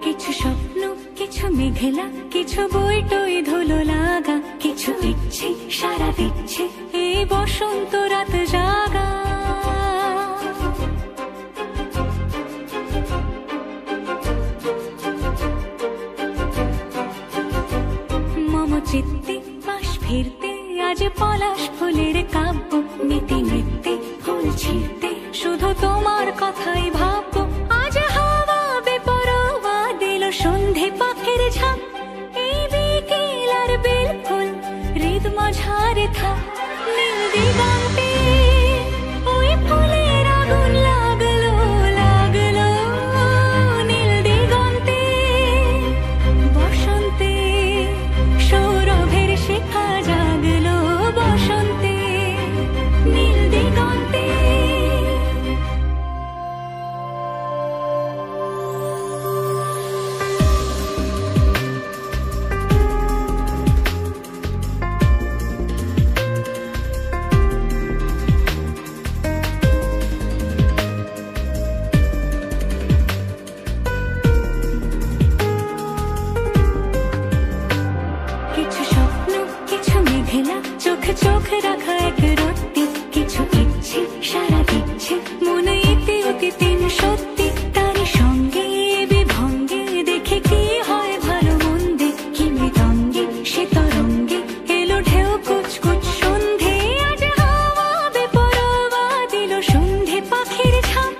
কিছু স্বপ্ন, কিছু মেঘলা, কিছু বই টই ধুলো লাগা, কিছু ইচ্ছে সারা দিচ্ছে এই বসন্ত রাত জাগা। মম চিত্তে পাশ ফিরতে আজ পলাশ ফুলের কাব্য, নীতি নৃত্যে ফুল ছিঁড়তে শুধু তোমার কথাই ভাববো। আজ হাওয়া বেপরোয়া দিল সন্ধে পাখির ঝাঁক, এই বিকেল আর বেল ফুল হৃদ মাঝারে থাক। নীল দিগন্তে ওই ফুলের আগুন লাগলো লাগলো, নীল দিগন্তে বসন্তে সৌরভের শিখা জাগলো, বসন্তে নীল দিগন্তে। কিছু স্বপ্ন, কিছু মেঘলা, চোখে চোখ রাখা এক রত্তি, কিছু ইচ্ছে সারা দিচ্ছে মনে ইতি অতি তিন সত্যি। তারই সঙ্গে বিভঙ্গে দেখে কি হয় ভালো মন্দে, কি মৃদঙ্গে সে তরঙ্গে এলো ঢেউ কুচকুচ সন্ধে। আজ হাওয়া বেপরোয়া দিল সন্ধে পাখির ঝাঁক,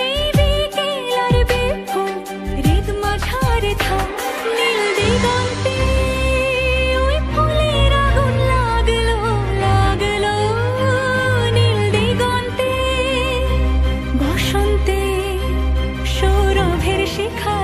এই বিকেল আর বেল ফুল হৃদ মাঝারে থাক। নীল দিগন্তে ওই ফুলের আগুন লাগলো লাগলো, নীল দিগন্তে বসন্তে সৌরভের শিখা